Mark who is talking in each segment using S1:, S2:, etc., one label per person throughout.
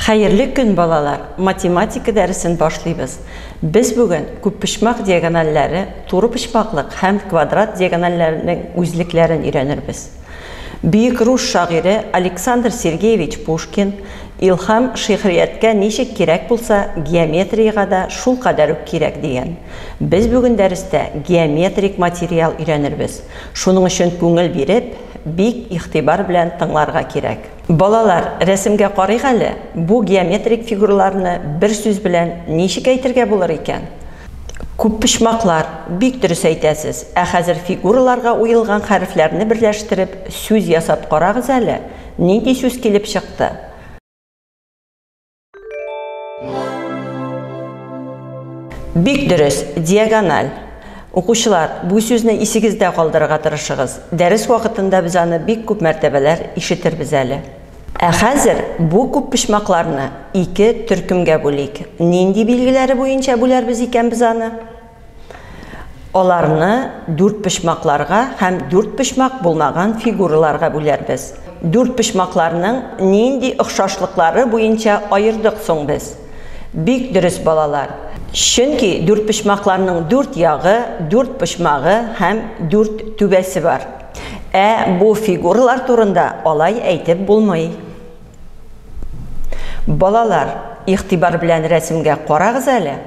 S1: Хәерле көн, балалар. Математика дәресен башлыйбыз. Без бүген күппочмак диагоналләре, турыпочмаклык һәм квадрат диагоналләренең үзлекләрен өйрәнербез. Бөек рус шагыйре Александр Сергеевич Пушкин илһам шигърияткә ничек кирәк булса, геометриягә дә шул кадәр үк кирәк дигән. Без бүген дәрестә геометрик материал өйрәнербез. Шуның өчен күңел биреп, бик игътибар белән тыңларга кирәк. Балалар, рәсемгә карыйк әле. Бу геометрик фигураларны бер сүз белән ничек әйтергә булыр икән? Күппочмаклар, бик дөрес әйтәсез. Ә хәзер фигураларга уелган хәрефләрне берләштереп сүз ясап карагыз әле. Нинди сүз килеп чыкты? Бик дөрес, диагональ. Укучылар, бу сүзне исегездә калдырырга тырышыгыз. Дәрес вакытында без аны бик күп мәртәбәләр ишетербез әле. Ә хәзер бу күппочмакларны ике төркемгә бүлик. Нинди билгеләре буенча бүләрбез икән без аны? Аларны дүртпочмакларга һәм дүртпочмак булмаган фигураларга бүләрбез. Дүртпочмакларның нинди охшашлыклары буенча аердык соң без? Бик дөрес, балалар. Чөнки дүртпочмакларның дүрт ягы, дүрт почмагы һәм дүрт түбәсе бар. Ә бу фигуралар турында алай әйтеп булмый. Балалар, игътибар белән рәсемгә карагыз әле.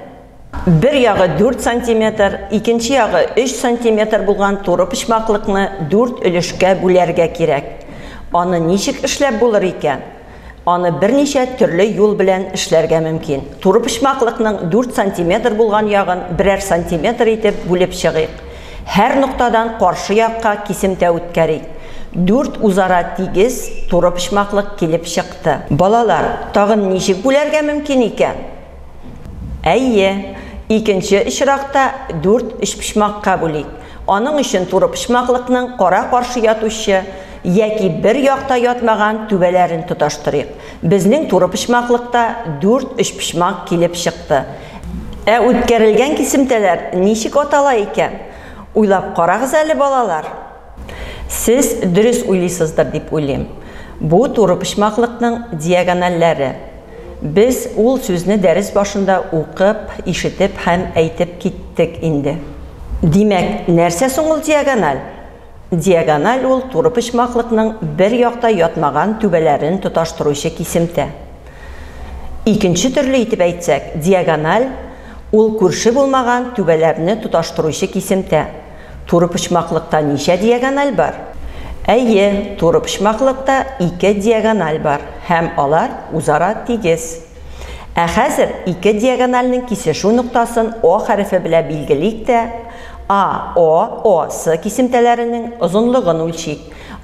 S1: Бер ягы 4 см, икенче ягы 3 см булган турыпочмаклыкны 4 өлешкә бүләргә кирәк. Аны ничек эшләп булыр икән? Аны берничә төрле юл белән эшләргә мөмкин. Турыпочмаклыкның 4 см булган ягын 1 см итеп бүлеп чыгыйк. Һәр ноктадан каршы якка кисемтә үткәрик. 4 үзара тигез турыпочмаклык килеп чыкты. Балалар, тагын ничек бүләргә мөмкин икән? Әйе, икенче очракта 4 өчпочмакка бүлик. Аның өчен турыпочмаклыкның кара каршы ятучы яки бер якта ятмаган түбәләрен тоташтырыйк. Безнең турыпочмаклыкта 4 өчпочмак килеп чыкты. Ә үткәрелгән кисемтәләр ничек атала икән? Уйлап карагыз әле, балалар. Сез дөрес уйлыйсыздыр дип уйлыйм. Бу турыпочмаклыкның диагоналләре. Без ул сүзне дәрес башында укып, ишетеп һәм әйтеп киттек инде. Димәк, нәрсә соң ул диагональ? Диагональ ул турыпочмаклыкның бер якта ятмаган түбәләрен тоташтыручы кисемтә. Икенче төрле итеп әйтсәк, диагональ ул күрше булмаган түбәләрне тоташтыручы кисемтә. Турыпочмаклыкта ничә диагональ бар? Әйе, турыпочмаклыкта 2 диагональ бар һәм алар үзара тигез. Ә хәзер 2 диагональнең кисешү ноктасын О хәрефе белән билгелик тә А, О, О, С кисемтәләренең озынлыгын үлчик.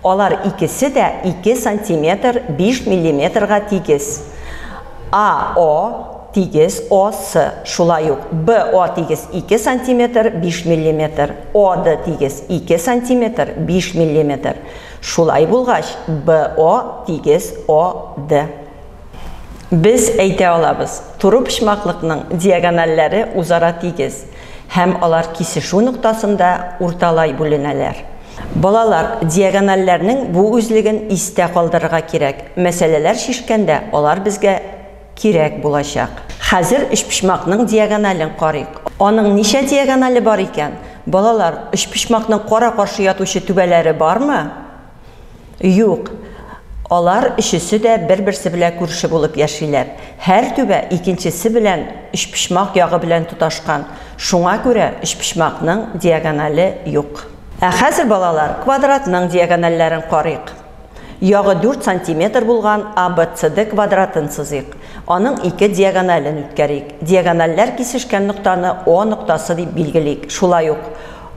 S1: Алар икесе дә 2 см 5 мм-га тигез. А, О тигез О, С. Шулай ук Б, О тигез 2 см 5 мм. О, Д тигез 2 см 5 мм. Шулай булгач, Б, О тигез О, Д. Без әйтә алабыз, турыпочмаклыкның диагоналләре үзара тигез һәм алар кисешү ноктасында урталай бүленәләр. Балалар, диагоналләрнең бу үзлеген истә калдырырга кирәк. Мәсьәләләр шишкәндә алар безгә кирәк булачак. Хәзер өчпочмакның диагонален карыйк. Аның ничә диагоналы бар икән? Балалар, өчпочмакның кара каршы ятучы түбәләре бармы? Юк. Алар өчесе дә бер-берсе белән күрше булып яшиләр. Һәр түбә икенчесе белән өчпочмак ягы белән тоташкан. Шуңа күрә өчпочмакның диагоналы юк. Ә хәзер, балалар, квадратның диагоналләрен карыйк. Ягы 4 см булган ABCD квадратын сызыйк. Аның 2 диагонален үткәрик. Диагоналләр кисешкән ноктаны О ноктасы дип билгелик. Шулай ук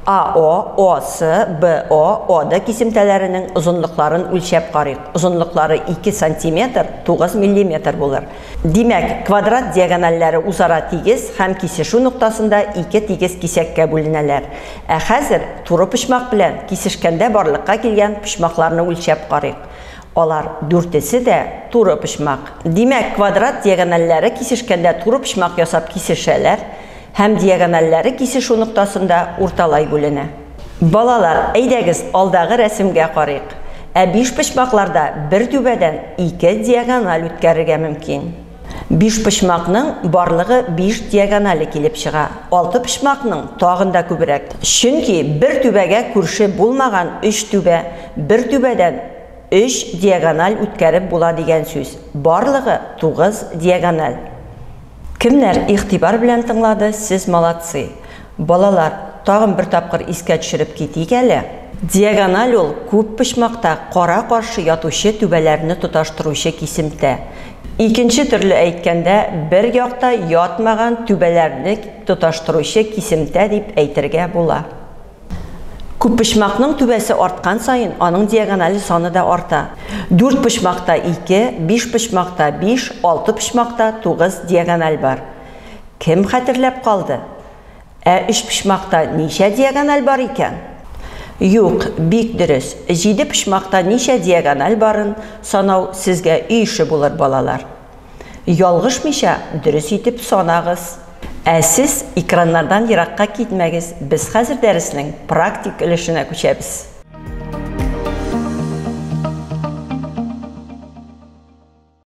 S1: АО, ОС, БО, ОД кисемтәләренең озынлыкларын үлчәп карыйк. Озынлыклары 2 см 9 мм булыр. Димәк, квадрат диагоналләре үзара тигез һәм кисешү ноктасында 2 тигез кисәккә бүленәләр. Ә хәзер турыпочмак белән кисешкәндә барлыкка килгән почмакларны үлчәп карыйк. Алар дүртесе дә турыпочмак. Димәк, квадрат диагоналләре кисешкәндә турыпочмак ясап кисешәләр һәм диагоналләре кисешү ноктасында урталай бүленә. Балалар, әйдәгез алдагы рәсемгә карыйк. Ә 5 почмакларда бер түбәдән 2 диагональ үткәрергә мөмкин. 5 пышмакның барлыгы 5 диагонали килеп чыга. 6 пышмакның тагында күбрәк. Чөнки бер түбәгә күрше булмаган 3 түбә бер түбәдән 3 диагональ үткәреп була дигән сүз. Барлыгы 9 диагональ. Кемнәр игътибар белән тыңлады, сез молодцы. Балалар, тагын бер тапкыр искә төшереп китик әле. Диагональ ул күп пышмакта кара каршы ятучы түбәләрне тоташтыручы кисемтә. Икенче төрле әйткәндә, бер якта ятмаган түбәләрне тоташтыручы кисемтә дип әйтергә була. Күп пышмакның түбәсе арткан сайын, аның диагонали саны да арта. 4 пышмакта 2, 5 пышмакта 5, 6 пышмакта 9 диагональ бар. Кем хәтерләп калды? 3 пышмакта ничә диагональ бар икән? Юк, бик дөрес. 7 пышмакта ничә диагональ барын санау сезгә үй эше булыр, балалар. Ялгышмыйча дөрес итеп санагыз. Сез экраннардан еракка китмәгез. Без хәзер дәреснең практик өлешенә күчәбез.